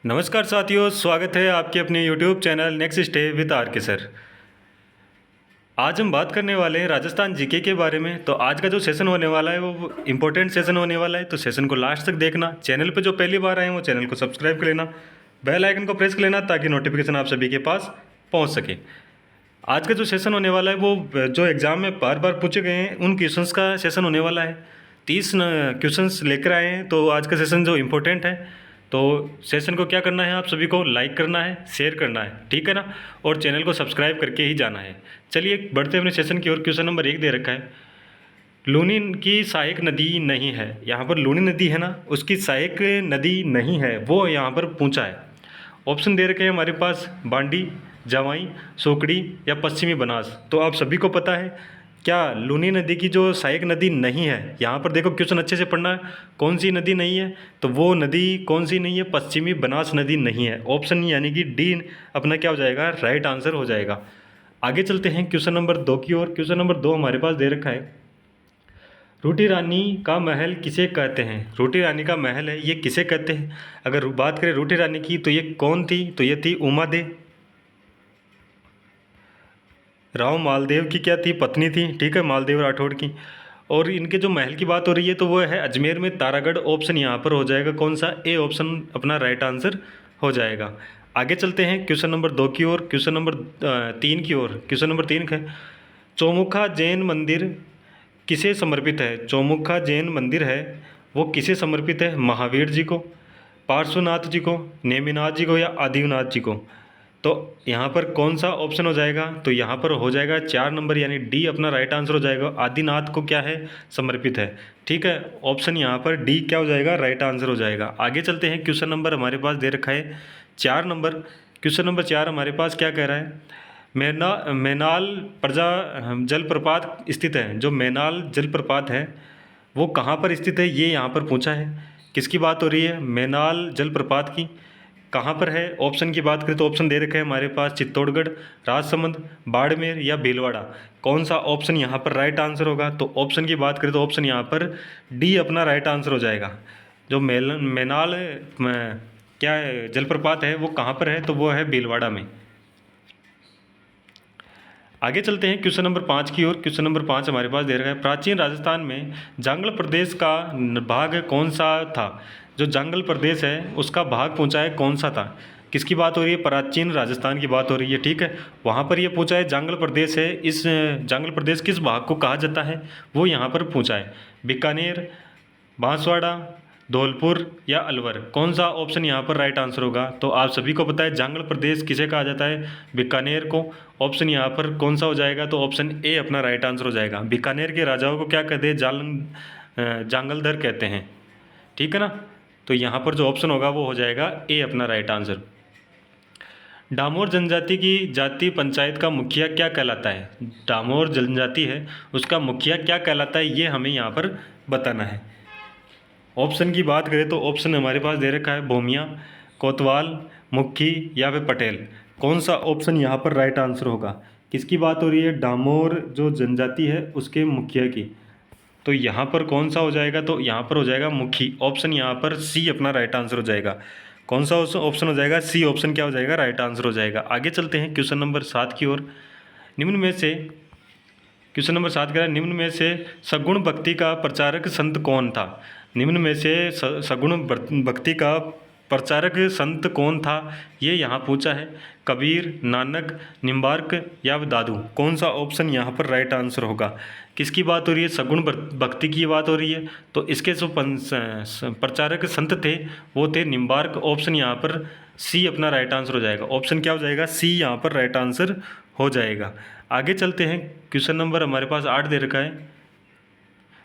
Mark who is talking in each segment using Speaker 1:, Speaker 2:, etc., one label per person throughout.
Speaker 1: नमस्कार साथियों, स्वागत है आपके अपने YouTube channel next step with R K sir. आज हम बात करने वाले हैं राजस्थान जीके के बारे में। तो आज का जो सेशन होने वाला है वो इम्पोर्टेंट सेशन होने वाला है, तो सेशन को लास्ट तक देखना। चैनल पे जो पहली बार आए हैं वो चैनल को सब्सक्राइब कर लेना, बेल आइकन को प्रेस कर लेना ताकि नोटिफिकेशन आप सभी के पास पहुँच सके। आज का जो सेशन होने वाला है वो जो एग्ज़ाम में बार बार पूछे गए हैं उन क्वेश्चंस का सेशन होने वाला है। 30 क्वेश्चंस लेकर आए हैं, तो आज का सेशन जो इम्पोर्टेंट है, तो सेशन को क्या करना है, आप सभी को लाइक करना है, शेयर करना है, ठीक है ना, और चैनल को सब्सक्राइब करके ही जाना है। चलिए बढ़ते अपने सेशन की ओर। क्वेश्चन नंबर 1 दे रखा है, लूनी की सहायक नदी नहीं है। यहाँ पर लूनी नदी है ना, उसकी सहायक नदी नहीं है, वो यहाँ पर पूछा है। ऑप्शन दे रखे हैं हमारे पास, बांडी, जवाई, सोकड़ी या पश्चिमी बनास। तो आप सभी को पता है क्या लूनी नदी की जो सहायक नदी नहीं है, यहाँ पर देखो क्वेश्चन अच्छे से पढ़ना है, कौन सी नदी नहीं है, तो वो नदी कौन सी नहीं है, पश्चिमी बनास नदी नहीं है। ऑप्शन यानी कि डी अपना क्या हो जाएगा, राइट आंसर हो जाएगा। आगे चलते हैं क्वेश्चन नंबर 2 की ओर। क्वेश्चन नंबर 2 हमारे पास दे रखा है, रोटी रानी का महल किसे कहते हैं। रोटी रानी का महल है, ये किसे कहते हैं। अगर बात करें रोटी रानी की तो ये कौन थी, तो ये थी उमा दे। राव मालदेव की क्या थी, पत्नी थी, ठीक है, मालदेव राठौड़ की। और इनके जो महल की बात हो रही है तो वो है अजमेर में तारागढ़। ऑप्शन यहाँ पर हो जाएगा कौन सा, ए ऑप्शन अपना राइट आंसर हो जाएगा। आगे चलते हैं क्वेश्चन नंबर 2 की ओर। क्वेश्चन नंबर 3 की ओर। क्वेश्चन नंबर 3 है, चौमुखा जैन मंदिर किसे समर्पित है। चौमुखा जैन मंदिर है वो किसे समर्पित है, महावीर जी को, पार्श्वनाथ जी को, नेमिनाथ जी को या आदिनाथ जी को। तो यहाँ पर कौन सा ऑप्शन हो जाएगा, तो यहाँ पर हो जाएगा 4 नंबर यानी डी अपना राइट आंसर हो जाएगा। आदिनाथ को क्या है, समर्पित है, ठीक है। ऑप्शन यहाँ पर डी क्या हो जाएगा, राइट आंसर हो जाएगा। आगे चलते हैं, क्वेश्चन नंबर हमारे पास दे रखा है 4 नंबर। क्वेश्चन नंबर 4 हमारे पास क्या कह रहा है, मैनाल प्रजा जलप्रपात स्थित है। जो मैनाल जलप्रपात है वो कहाँ पर स्थित है, ये यहाँ पर पूछा है। किसकी बात हो रही है, मैनाल जलप्रपात की, कहाँ पर है। ऑप्शन की बात करें तो ऑप्शन दे रखे हैं हमारे पास, चित्तौड़गढ़, राजसमंद, बाड़मेर या भीलवाड़ा। कौन सा ऑप्शन यहाँ पर राइट आंसर होगा, तो ऑप्शन की बात करें तो ऑप्शन यहाँ पर डी अपना राइट आंसर हो जाएगा। जो मैनाल क्या है जलप्रपात है वो कहाँ पर है, तो वो है भीलवाड़ा में। आगे चलते हैं क्वेश्चन नंबर 5 की ओर। क्वेश्चन नंबर 5 हमारे पास दे रखा है, प्राचीन राजस्थान में जांगल प्रदेश का भाग कौन सा था। जो जांगल प्रदेश है उसका भाग पूछा है कौन सा था। किसकी बात हो रही है, प्राचीन राजस्थान की बात हो रही है, ठीक है। वहाँ पर ये पूछा है जांगल प्रदेश है, इस जांगल प्रदेश किस भाग को कहा जाता है, वो यहाँ पर पूछा है। बीकानेर, बांसवाड़ा, धौलपुर या अलवर। कौन सा ऑप्शन यहाँ पर राइट आंसर होगा, तो आप सभी को पता है जांगल प्रदेश किसे कहा जाता है, बीकानेर को। ऑप्शन यहाँ पर कौन सा हो जाएगा, तो ऑप्शन ए अपना राइट आंसर हो जाएगा। बीकानेर के राजाओं को क्या कहते हैं, जांगलधर कहते हैं, ठीक है ना। तो यहाँ पर जो ऑप्शन होगा वो हो जाएगा ए अपना राइट आंसर। डामोर जनजाति की जाति पंचायत का मुखिया क्या कहलाता है। डामोर जनजाति है उसका मुखिया क्या कहलाता है, ये हमें यहाँ पर बताना है। ऑप्शन की बात करें तो ऑप्शन हमारे पास दे रखा है, भूमिया, कोतवाल, मुखी या फिर पटेल। कौन सा ऑप्शन यहाँ पर राइट आंसर होगा। किसकी बात हो रही है, डामोर जो जनजाति है उसके मुखिया की। तो यहाँ पर कौन सा हो जाएगा, तो यहाँ पर हो जाएगा मुखी। ऑप्शन यहाँ पर सी अपना राइट आंसर हो जाएगा। कौन सा ऑप्शन हो जाएगा, सी ऑप्शन क्या हो जाएगा, राइट आंसर हो जाएगा। आगे चलते हैं क्वेश्चन नंबर 7 की ओर। निम्न में से क्वेश्चन नंबर 7 कह रहा है, निम्न में से सगुण भक्ति का प्रचारक संत कौन था। निम्न में से सगुण भक्ति का प्रचारक संत कौन था, ये यहाँ पूछा है। कबीर, नानक, निम्बार्क या दादू। कौन सा ऑप्शन यहाँ पर राइट आंसर होगा। किसकी बात हो रही है, सगुण भक्ति की बात हो रही है, तो इसके जो प्रचारक संत थे वो थे निम्बार्क। ऑप्शन यहाँ पर सी अपना राइट आंसर हो जाएगा। ऑप्शन क्या हो जाएगा, सी यहाँ पर राइट आंसर हो जाएगा। आगे चलते हैं, क्वेश्चन नंबर हमारे पास 8 दे रखा है,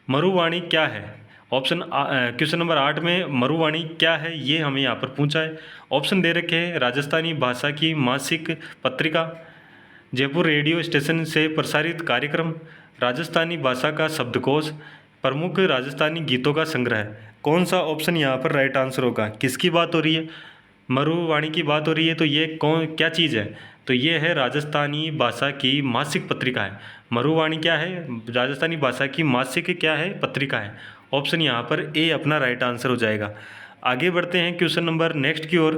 Speaker 1: मरुवाणी क्या है। ऑप्शन क्वेश्चन नंबर 8 में मरुवाणी क्या है, ये हमें यहाँ पर पूछा है। ऑप्शन दे रखे हैं, राजस्थानी भाषा की मासिक पत्रिका, जयपुर रेडियो स्टेशन से प्रसारित कार्यक्रम, राजस्थानी भाषा का शब्दकोश, प्रमुख राजस्थानी गीतों का संग्रह। कौन सा ऑप्शन यहाँ पर राइट आंसर होगा। किसकी बात हो रही है, मरुवाणी की बात हो रही है, तो ये कौन क्या चीज़ है, तो ये है राजस्थानी भाषा की मासिक पत्रिका है। मरुवाणी क्या है, राजस्थानी भाषा की मासिक क्या है, पत्रिका है। ऑप्शन यहाँ पर ए अपना राइट आंसर हो जाएगा। आगे बढ़ते हैं क्वेश्चन नंबर नेक्स्ट की ओर।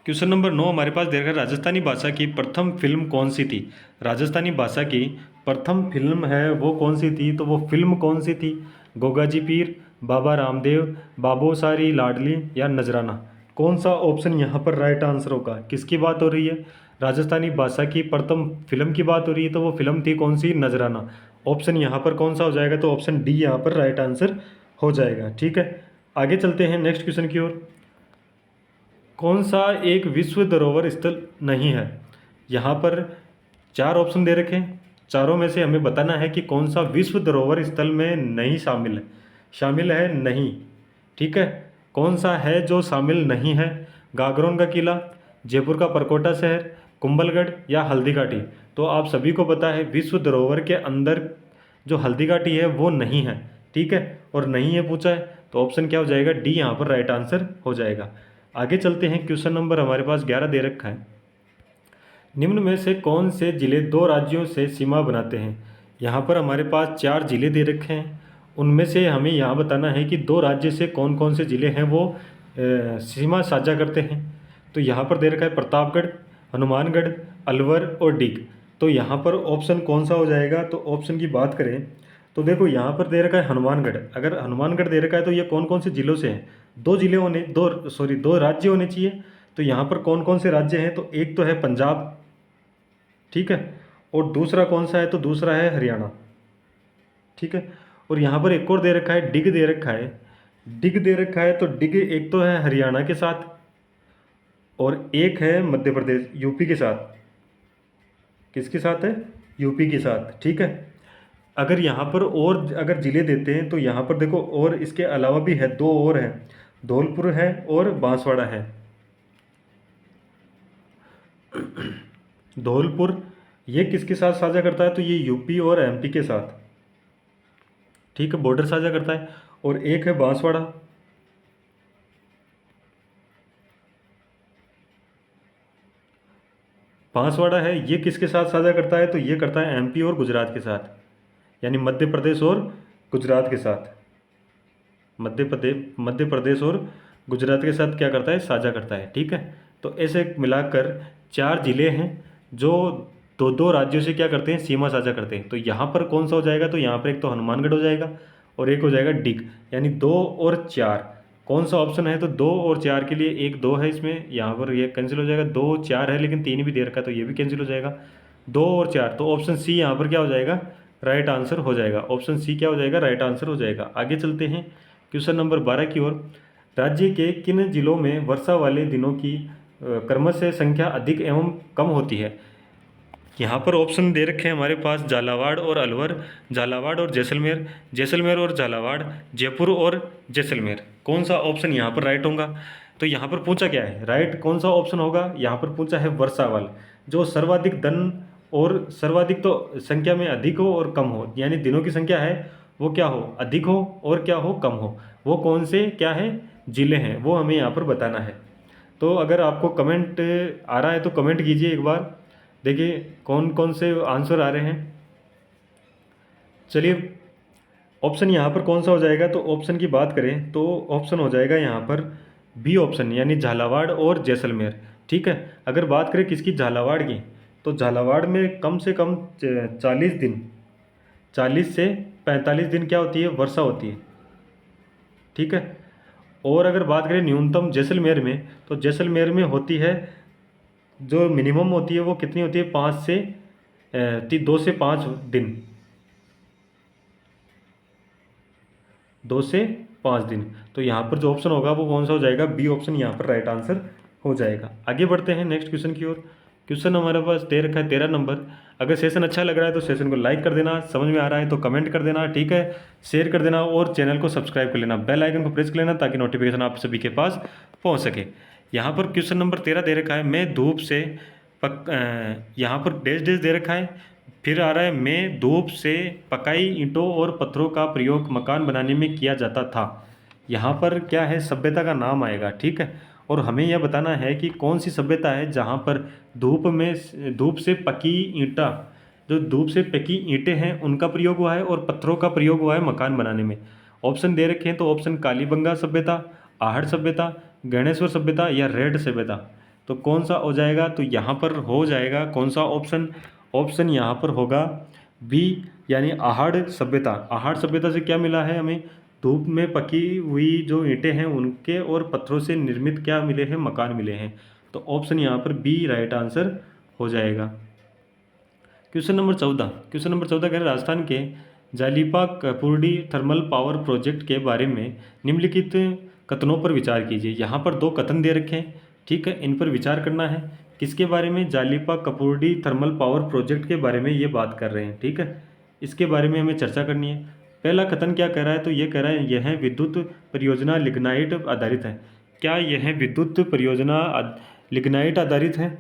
Speaker 1: क्वेश्चन नंबर 9 हमारे पास दे रखा है, राजस्थानी भाषा की प्रथम फिल्म कौन सी थी। राजस्थानी भाषा की प्रथम फिल्म है वो कौन सी थी, तो वो फिल्म कौन सी थी। गोगा जी पीर, बाबा रामदेव, बाबोसारी लाडली या नजराना। कौन सा ऑप्शन यहाँ पर राइट आंसर होगा। किसकी बात हो रही है, राजस्थानी भाषा की प्रथम फिल्म की बात हो रही है, तो वो फिल्म थी कौन सी, नजराना। ऑप्शन यहाँ पर कौन सा हो जाएगा, तो ऑप्शन डी यहाँ पर राइट आंसर हो जाएगा। ठीक है, आगे चलते हैं नेक्स्ट क्वेश्चन की ओर। कौन सा एक विश्व धरोहर स्थल नहीं है। यहाँ पर चार ऑप्शन दे रखे हैं, चारों में से हमें बताना है कि कौन सा विश्व धरोहर स्थल में नहीं शामिल है। शामिल है नहीं, ठीक है। कौन सा है जो शामिल नहीं है, गागरोन का किला, जयपुर का परकोटा शहर, कुंभलगढ़ या हल्दी घाटी। तो आप सभी को पता है विश्व धरोहर के अंदर जो हल्दी घाटी है वो नहीं है, ठीक है, और नहीं है पूछा है, तो ऑप्शन क्या हो जाएगा, डी यहाँ पर राइट आंसर हो जाएगा। आगे चलते हैं, क्वेश्चन नंबर हमारे पास 11 दे रखा है, निम्न में से कौन से जिले दो राज्यों से सीमा बनाते हैं। यहाँ पर हमारे पास चार जिले दे रखे हैं, उनमें से हमें यहाँ बताना है कि दो राज्य से कौन कौन से जिले हैं वो सीमा साझा करते हैं। तो यहाँ पर दे रखा है प्रतापगढ़, हनुमानगढ़, अलवर और डिग। तो यहाँ पर ऑप्शन कौन सा हो जाएगा, तो ऑप्शन की बात करें तो देखो यहाँ पर दे रखा है हनुमानगढ़। अगर हनुमानगढ़ दे रखा है तो ये कौन कौन से जिलों से हैं, दो राज्य होने चाहिए। तो यहाँ पर कौन कौन से राज्य हैं, तो एक तो है पंजाब, ठीक है, और दूसरा कौन सा है, तो दूसरा है हरियाणा, ठीक है। और यहाँ पर एक और दे रखा है डिग दे रखा है, डिग दे रखा है, तो डिग एक तो है हरियाणा के साथ और एक है मध्य प्रदेश यूपी के साथ। किसके साथ है, यूपी के साथ, ठीक है। अगर यहाँ पर और अगर ज़िले देते हैं तो यहाँ पर देखो और इसके अलावा भी है, दो और हैं, धौलपुर है और बांसवाड़ा है। धौलपुर ये किसके साथ साझा करता है, तो ये यूपी और एमपी के साथ, ठीक है, बॉर्डर साझा करता है। और एक है बांसवाड़ा, बांसवाड़ा है ये किसके साथ साझा करता है, तो ये करता है एमपी और गुजरात के साथ, यानी मध्य प्रदेश और गुजरात के साथ। मध्य प्रदेश और गुजरात के साथ क्या करता है, साझा करता है, ठीक है। तो ऐसे मिलाकर चार जिले हैं जो दो दो राज्यों से क्या करते हैं, सीमा साझा करते हैं। तो यहाँ पर कौन सा हो जाएगा, तो यहाँ पर एक तो हनुमानगढ़ हो जाएगा और एक हो जाएगा डिग, यानी 2 और 4। कौन सा ऑप्शन है, तो 2 और 4 के लिए एक 2 है इसमें, यहाँ पर ये कैंसिल हो जाएगा, 2 4 है लेकिन 3 भी दे रखा है तो ये भी कैंसिल हो जाएगा, 2 और 4। तो ऑप्शन सी यहाँ पर क्या हो जाएगा, राइट आंसर हो जाएगा। ऑप्शन सी क्या हो जाएगा, राइट आंसर हो जाएगा। आगे चलते हैं क्वेश्चन नंबर 12 की ओर। राज्य के किन जिलों में वर्षा वाले दिनों की क्रमशः संख्या अधिक एवं कम होती है। यहाँ पर ऑप्शन दे रखे हैं हमारे पास झालावाड़ और अलवर, झालावाड़ और जैसलमेर, जैसलमेर और झालावाड़, जयपुर और जैसलमेर। कौन सा ऑप्शन यहाँ पर राइट होगा, तो यहाँ पर पूछा क्या है, राइट कौन सा ऑप्शन होगा, यहाँ पर पूछा है वर्षावल, जो सर्वाधिक धन और सर्वाधिक तो संख्या में अधिक हो और कम हो, यानी दिनों की संख्या है वो क्या हो, अधिक हो और क्या हो, कम हो। वो कौन से क्या है जिले हैं वो हमें यहाँ पर बताना है। तो अगर आपको कमेंट आ रहा है तो कमेंट कीजिए एक बार, देखिए कौन कौन से आंसर आ रहे हैं। चलिए ऑप्शन यहाँ पर कौन सा हो जाएगा, तो ऑप्शन की बात करें तो ऑप्शन हो जाएगा यहाँ पर बी ऑप्शन, यानी झालावाड़ और जैसलमेर, ठीक है। अगर बात करें किसकी, झालावाड़ की, तो झालावाड़ में कम से कम 40 दिन, 40 से 45 दिन क्या होती है, वर्षा होती है, ठीक है। और अगर बात करें न्यूनतम जैसलमेर में, तो जैसलमेर में होती है, जो मिनिमम होती है वो कितनी होती है, 2 से 5 दिन, 2 से 5 दिन। तो यहाँ पर जो ऑप्शन होगा वो कौन सा हो जाएगा, बी ऑप्शन यहाँ पर राइट आंसर हो जाएगा। आगे बढ़ते हैं नेक्स्ट क्वेश्चन की ओर। क्वेश्चन हमारे पास दे रखा है 13 नंबर। अगर सेशन अच्छा लग रहा है तो सेशन को लाइक कर देना, समझ में आ रहा है तो कमेंट कर देना, ठीक है, शेयर कर देना और चैनल को सब्सक्राइब कर लेना, बेल आइकन को प्रेस कर लेना ताकि नोटिफिकेशन आप सभी के पास पहुँच सके। यहाँ पर क्वेश्चन नंबर 13 दे रखा है, मैं धूप से यहाँ पर डैश डैश दे रखा है, फिर आ रहा है मैं धूप से पकाई ईंटों और पत्थरों का प्रयोग मकान बनाने में किया जाता था। यहाँ पर क्या है, सभ्यता का नाम आएगा, ठीक है। और हमें यह बताना है कि कौन सी सभ्यता है जहाँ पर धूप से पकी ईंटा, जो धूप से पकी ईंटें हैं उनका प्रयोग हुआ है और पत्थरों का प्रयोग हुआ है मकान बनाने में। ऑप्शन दे रखे हैं, तो ऑप्शन कालीबंगा सभ्यता, आहड़ सभ्यता, गणेश्वर सभ्यता या रेड सभ्यता। तो कौन सा हो जाएगा, तो यहाँ पर हो जाएगा कौन सा ऑप्शन, ऑप्शन यहाँ पर होगा बी, यानी आहड़ सभ्यता। आहड़ सभ्यता से क्या मिला है हमें, धूप में पकी हुई जो ईंटें हैं उनके और पत्थरों से निर्मित क्या मिले हैं, मकान मिले हैं। तो ऑप्शन यहाँ पर बी राइट आंसर हो जाएगा। क्वेश्चन नंबर 14, क्वेश्चन नंबर 14 कह रहे हैं राजस्थान के जालिपा कपूर्डी थर्मल पावर प्रोजेक्ट के बारे में निम्नलिखित कथनों पर विचार कीजिए। यहाँ पर दो कथन दे रखे हैं, ठीक है, इन पर विचार करना है। किसके बारे में, जालिपा कपूर्डी थर्मल पावर प्रोजेक्ट के बारे में ये बात कर रहे हैं, ठीक है, इसके बारे में हमें चर्चा करनी है। पहला कथन क्या कह रहा है, तो ये कह रहा है यह विद्युत परियोजना लिग्नाइट आधारित है। क्या यह विद्युत परियोजना लिग्नाइट आधारित है।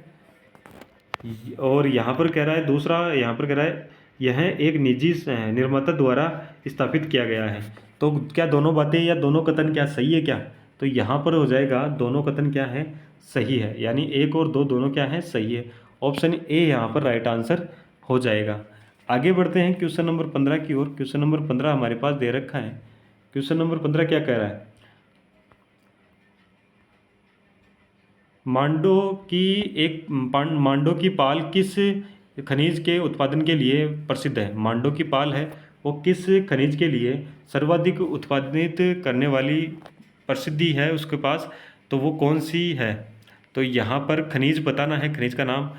Speaker 1: और यहाँ पर कह रहा है दूसरा, यहाँ पर कह रहा है यह एक निजी निर्माता द्वारा स्थापित किया गया है। तो क्या दोनों बातें या दोनों कथन क्या सही है क्या, तो यहाँ पर हो जाएगा दोनों कथन क्या है, सही है, यानी एक और दो दोनों क्या है, सही है। ऑप्शन ए यहाँ पर राइट आंसर हो जाएगा। आगे बढ़ते हैं क्वेश्चन नंबर 15 की ओर। क्वेश्चन नंबर 15 हमारे पास दे रखा है। क्वेश्चन नंबर 15 क्या कह रहा है, मांडो की मांडो की पाल किस खनिज के उत्पादन के लिए प्रसिद्ध है। मांडो की पाल है वो किस खनिज के लिए सर्वाधिक उत्पादित करने वाली प्रसिद्धि है उसके पास, तो वो कौन सी है। तो यहाँ पर खनिज बताना है, खनिज का नाम।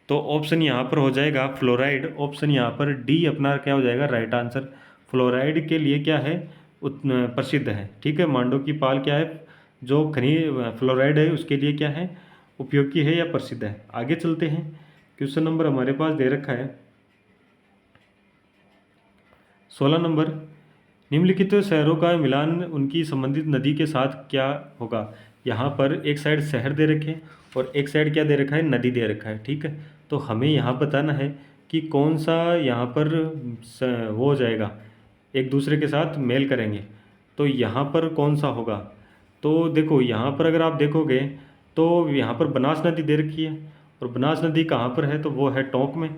Speaker 1: तो ऑप्शन यहाँ पर हो जाएगा फ्लोराइड। ऑप्शन यहाँ पर डी अपना क्या हो जाएगा, राइट आंसर। फ्लोराइड के लिए क्या है, प्रसिद्ध है, ठीक है। मांडो की पाल क्या है, जो खनिज फ्लोराइड है उसके लिए क्या है, उपयोगी है या प्रसिद्ध है। आगे चलते हैं, क्वेश्चन नंबर हमारे पास दे रखा है 16 नंबर, निम्नलिखित शहरों का मिलान उनकी संबंधित नदी के साथ क्या होगा। यहाँ पर एक साइड शहर दे रखे हैं और एक साइड क्या दे रखा है, नदी दे रखा है, ठीक है। तो हमें यहाँ बताना है कि कौन सा यहाँ पर वो हो जाएगा, एक दूसरे के साथ मेल करेंगे। तो यहाँ पर कौन सा होगा, तो देखो यहाँ पर अगर आप देखोगे तो यहाँ पर बनास नदी दे रखी है और बनास नदी कहाँ पर है, तो वो है टोंक में।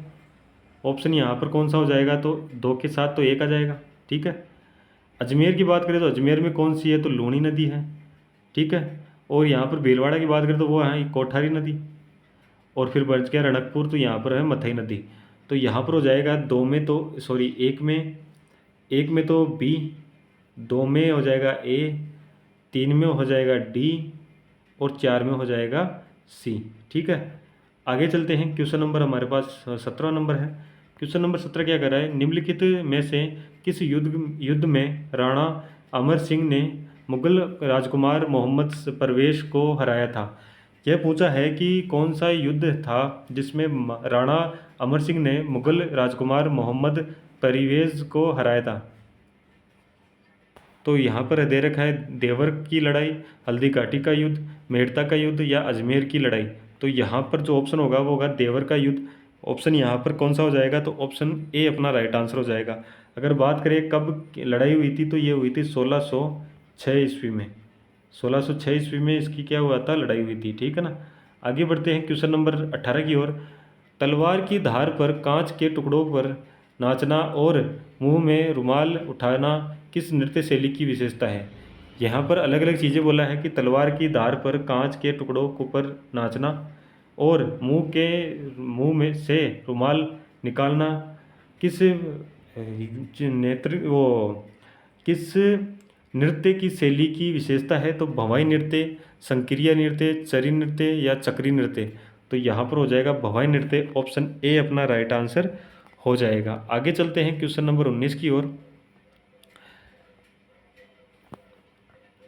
Speaker 1: ऑप्शन यहाँ पर कौन सा हो जाएगा, तो दो के साथ तो एक आ जाएगा, ठीक है। अजमेर की बात करें तो अजमेर में कौन सी है, तो लूणी नदी है, ठीक है। और यहाँ पर भीलवाड़ा की बात करें तो वो है कोठारी नदी। और फिर बच गया रणकपुर, तो यहाँ पर है मथई नदी। तो यहाँ पर हो जाएगा दो में तो सॉरी एक में तो बी, दो में हो जाएगा ए, तीन में हो जाएगा डी और चार में हो जाएगा सी, ठीक है। आगे चलते हैं, क्वेश्चन नंबर हमारे पास 17 नंबर है। क्वेश्चन नंबर 17 क्या कर रहा है, निम्नलिखित में से किस युद्ध में राणा अमर सिंह ने मुगल राजकुमार मोहम्मद परवेश को हराया था। यह पूछा है कि कौन सा युद्ध था जिसमें राणा अमर सिंह ने मुगल राजकुमार मोहम्मद परवेज को हराया था। तो यहाँ पर दे रखा है देवर की लड़ाई, हल्दी घाटी का युद्ध, मेड़ता का युद्ध या अजमेर की लड़ाई। तो यहाँ पर जो ऑप्शन होगा वो होगा देवर का युद्ध। ऑप्शन यहाँ पर कौन सा हो जाएगा, तो ऑप्शन ए अपना राइट आंसर हो जाएगा। अगर बात करें कब लड़ाई हुई थी, तो ये हुई थी 1606 ईस्वी में। 1606 ईस्वी में इसकी क्या हुआ था, लड़ाई हुई थी, ठीक है ना। आगे बढ़ते हैं क्वेश्चन नंबर 18 की ओर। तलवार की धार पर कांच के टुकड़ों पर नाचना और मुंह में रुमाल उठाना किस नृत्य शैली की विशेषता है। यहाँ पर अलग अलग चीज़ें बोला है कि तलवार की धार पर कांच के टुकड़ों को पर नाचना और मुंह में से रुमाल निकालना किस नेत्र वो किस नृत्य की शैली की विशेषता है। तो भवाई नृत्य, संक्रिय नृत्य, चरी नृत्य या चक्री नृत्य। तो यहाँ पर हो जाएगा भवाई नृत्य। ऑप्शन ए अपना राइट आंसर हो जाएगा। आगे चलते हैं क्वेश्चन नंबर 19 की ओर।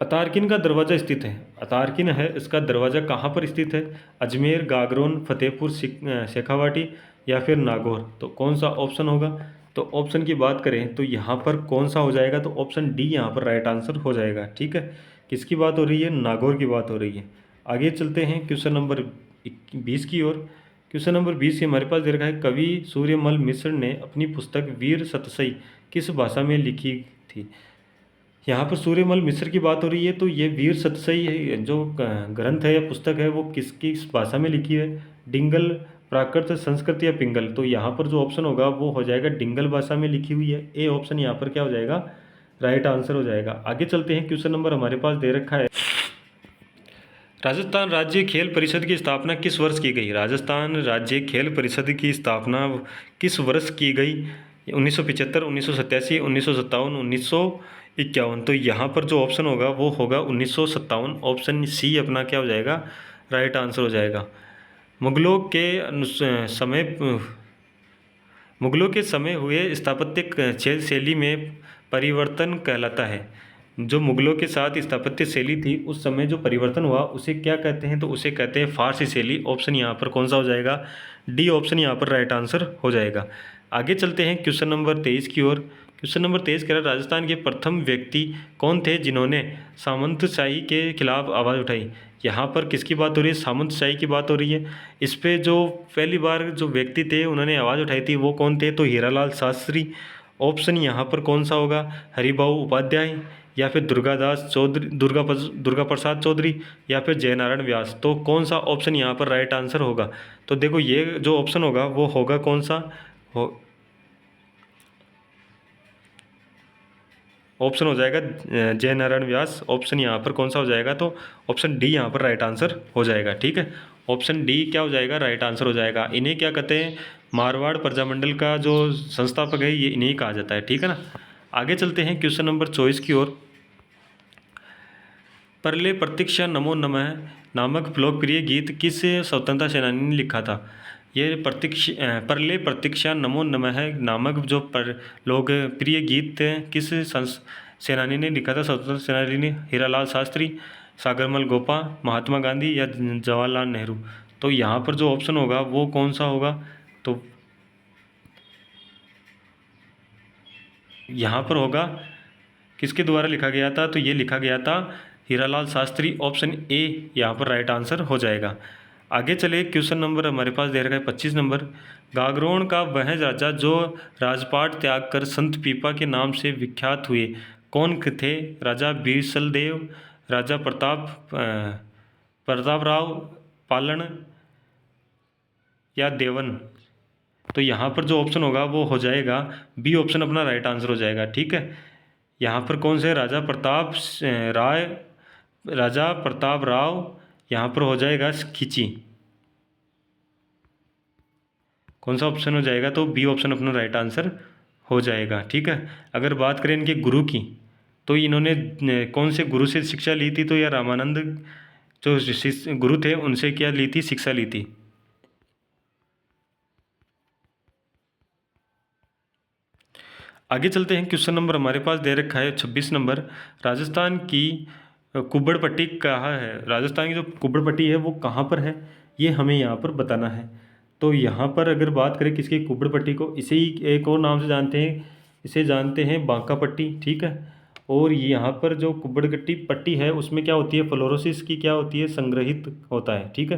Speaker 1: अतारकिन का दरवाज़ा स्थित है, अतारकिन है इसका दरवाज़ा कहाँ पर स्थित है, अजमेर, गागरोन, फतेहपुर शेखावाटी या फिर नागौर। तो कौन सा ऑप्शन होगा, तो ऑप्शन की बात करें तो यहाँ पर कौन सा हो जाएगा, तो ऑप्शन डी यहाँ पर राइट आंसर हो जाएगा, ठीक है। किसकी बात हो रही है, नागौर की बात हो रही है। आगे चलते हैं क्वेश्चन नंबर 20 की ओर। क्वेश्चन नंबर 20 से हमारे पास दे रखा है कवि सूर्यमल मिश्र ने अपनी पुस्तक वीर सतसई किस भाषा में लिखी थी। यहाँ पर सूर्यमल मिश्र की बात हो रही है, तो ये वीर सतसई है जो ग्रंथ है या पुस्तक है वो किसकी भाषा में लिखी है, डिंगल, प्राकृत, संस्कृत या पिंगल। तो यहाँ पर जो ऑप्शन होगा वो हो जाएगा डिंगल भाषा में लिखी हुई है। ए ऑप्शन यहाँ पर क्या हो जाएगा, राइट आंसर हो जाएगा। आगे चलते हैं, क्वेश्चन नंबर हमारे पास दे रखा है राजस्थान राज्य खेल परिषद की स्थापना किस वर्ष की गई? राजस्थान राज्य खेल परिषद की स्थापना किस वर्ष की गई? 1975, 1987, 1957, 1951। तो यहाँ पर जो ऑप्शन होगा वो होगा 1957। ऑप्शन सी अपना क्या हो जाएगा? राइट आंसर हो जाएगा। मुगलों के समय मुगलों के समय हुए स्थापत्य शैली में परिवर्तन कहलाता है। जो मुगलों के साथ स्थापत्य शैली थी उस समय जो परिवर्तन हुआ उसे क्या कहते हैं? तो उसे कहते हैं फारसी शैली। ऑप्शन यहाँ पर कौन सा हो जाएगा? डी ऑप्शन यहाँ पर राइट आंसर हो जाएगा। आगे चलते हैं क्वेश्चन नंबर 23 की ओर। क्वेश्चन नंबर 23 कह रहा है राजस्थान के प्रथम व्यक्ति कौन थे जिन्होंने सामंतशाही के खिलाफ आवाज़ उठाई? यहाँ पर किसकी बात हो रही है? सामंतशाही की बात हो रही है। इस पे जो पहली बार जो व्यक्ति थे उन्होंने आवाज़ उठाई थी वो कौन थे? तो हीरालाल शास्त्री। ऑप्शन यहाँ पर कौन सा होगा? हरिभाऊ उपाध्याय, या फिर दुर्गादास चौधरी, दुर्गा प्रसाद चौधरी, या फिर जयनारायण व्यास। तो कौन सा ऑप्शन यहाँ पर राइट आंसर होगा? तो देखो ये जो ऑप्शन होगा वो होगा कौन सा हो? ऑप्शन हो जाएगा जयनारायण व्यास। ऑप्शन यहाँ पर कौन सा हो जाएगा? तो ऑप्शन डी यहाँ पर राइट आंसर हो जाएगा। ठीक है, ऑप्शन डी क्या हो जाएगा? राइट आंसर हो जाएगा। इन्हें क्या कहते हैं? मारवाड़ प्रजामंडल का जो संस्थापक है ये इन्हीं कहा जाता है। ठीक है ना। आगे चलते हैं क्वेश्चन नंबर 24 की ओर। परले प्रतीक्षा नमो नमः नामक लोकप्रिय गीत किस स्वतंत्रता सेनानी ने लिखा था? ये परले प्रतीक्षा नमो नमः नामक जो लोकप्रिय गीत किस सेनानी ने लिखा था? स्वतंत्रता सेनानी ने हीरालाल शास्त्री, सागरमल गोपा, महात्मा गांधी, या जवाहरलाल नेहरू। तो यहाँ पर जो ऑप्शन होगा वो कौन सा होगा? तो यहाँ पर होगा किसके द्वारा लिखा गया था? तो ये लिखा गया था हीरालाल शास्त्री। ऑप्शन ए यहाँ पर राइट आंसर हो जाएगा। आगे चले क्वेश्चन नंबर हमारे पास दे रखा है 25 नंबर। गागरोन का वह राजा जो राजपाट त्याग कर संत पीपा के नाम से विख्यात हुए कौन थे? राजा बीसलदेव, राजा प्रताप राव पालन, या देवन। तो यहाँ पर जो ऑप्शन होगा वो हो जाएगा बी ऑप्शन अपना राइट आंसर हो जाएगा। ठीक है, यहाँ पर कौन से राजा प्रताप राव यहाँ पर हो जाएगा खिची। कौन सा ऑप्शन हो जाएगा? तो बी ऑप्शन अपना राइट आंसर हो जाएगा। ठीक है, अगर बात करें इनके गुरु की तो इन्होंने कौन से गुरु से शिक्षा ली थी? तो यह रामानंद जो गुरु थे उनसे क्या ली थी? शिक्षा ली थी। आगे चलते हैं क्वेश्चन नंबर हमारे पास दे रखा है 26 नंबर। राजस्थान की कुब्बड़ पट्टी कहाँ है? राजस्थान की जो कुब्बड़ पट्टी है वो कहाँ पर है ये हमें यहाँ पर बताना है। तो यहाँ पर अगर बात करें किसकी कुब्बड़ पट्टी को, इसे ही एक और नाम से जानते हैं, इसे जानते हैं बांका पट्टी। ठीक है, और यहाँ पर जो कुब्बड़ पट्टी है उसमें क्या होती है? फ्लोरोसिस की क्या होती है? संग्रहित होता है। ठीक है,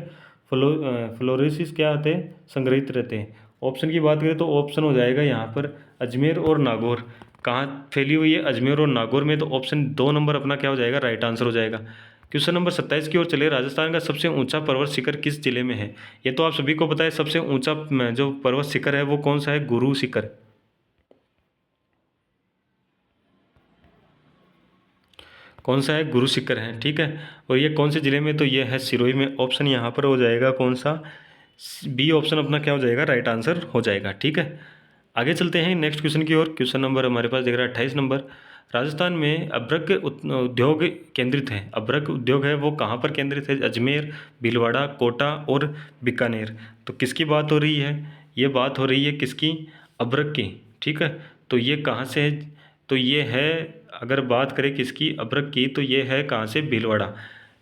Speaker 1: फ्लोरोसिस क्या होते हैं? संग्रहित रहते हैं। ऑप्शन की बात करें तो ऑप्शन हो जाएगा यहाँ पर अजमेर और नागौर। कहाँ फैली हुई है? अजमेर और नागौर में। तो ऑप्शन 2 नंबर अपना क्या हो जाएगा? राइट आंसर हो जाएगा। क्वेश्चन नंबर 27 की ओर चले। राजस्थान का सबसे ऊंचा पर्वत शिखर किस जिले में है? ये तो आप सभी को पता है, सबसे ऊंचा जो पर्वत शिखर है वो कौन सा है? गुरु शिखर। कौन सा है? गुरु शिखर है। ठीक है, और ये कौन से जिले में? तो ये है सिरोही में। ऑप्शन यहाँ पर हो जाएगा कौन सा? बी ऑप्शन अपना क्या हो जाएगा? राइट आंसर हो जाएगा। ठीक है, आगे चलते हैं नेक्स्ट क्वेश्चन की ओर। क्वेश्चन नंबर हमारे पास दिख रहा है 28 नंबर। राजस्थान में अभ्रक उद्योग केंद्रित है। अभ्रक उद्योग है वो कहाँ पर केंद्रित है? अजमेर, भीलवाड़ा, कोटा और बीकानेर। तो किसकी बात हो रही है? ये बात हो रही है किसकी? अभ्रक की। ठीक है, तो ये कहाँ से है? तो ये है, अगर बात करें किसकी? अभ्रक की, तो ये है कहाँ से? भीलवाड़ा।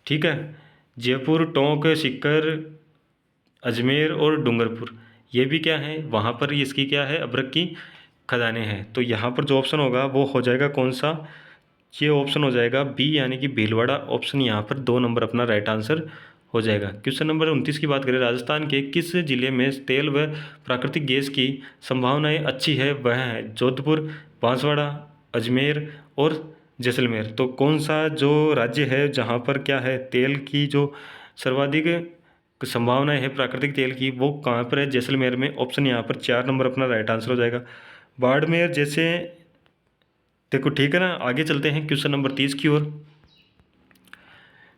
Speaker 1: ठीक है, जयपुर, टोंक, सीकर, अजमेर और डूंगरपुर ये भी क्या है? वहाँ पर इसकी क्या है? अभ्रक की खदानें हैं। तो यहाँ पर जो ऑप्शन होगा वो हो जाएगा कौन सा? ये ऑप्शन हो जाएगा बी यानी कि भीलवाड़ा। ऑप्शन यहाँ पर 2 नंबर अपना राइट आंसर हो जाएगा। क्वेश्चन नंबर 29 की बात करें। राजस्थान के किस जिले में तेल व प्राकृतिक गैस की संभावनाएं अच्छी है? वह है जोधपुर, बांसवाड़ा, अजमेर और जैसलमेर। तो कौन सा जो राज्य है जहाँ पर क्या है तेल की जो सर्वाधिक संभावनाएं है प्राकृतिक तेल की, वो कहाँ पर है? जैसलमेर में। ऑप्शन यहाँ पर 4 नंबर अपना राइट आंसर हो जाएगा। बाड़मेर जैसे, देखो ठीक है ना। आगे चलते हैं क्वेश्चन नंबर 30 की ओर।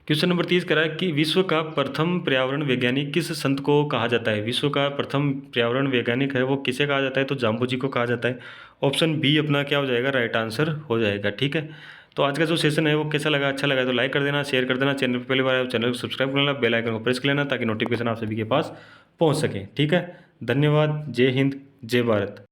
Speaker 1: क्वेश्चन नंबर 30 कह रहा है कि विश्व का प्रथम पर्यावरण वैज्ञानिक किस संत को कहा जाता है। विश्व का प्रथम पर्यावरण वैज्ञानिक है वो किसे कहा जाता है, तो जाम्बू जी को कहा जाता है। ऑप्शन बी अपना क्या हो जाएगा, राइट आंसर हो जाएगा। ठीक है, तो आज का जो सेशन है वो कैसा लगा, अच्छा लगा तो लाइक कर देना, शेयर कर देना। चैनल पर पहली बार आए चैनल को सब्सक्राइब कर लेना, बेल आइकन को प्रेस कर लेना ताकि नोटिफिकेशन आप सभी के पास पहुँच सके। ठीक है, धन्यवाद। जय हिंद, जय भारत।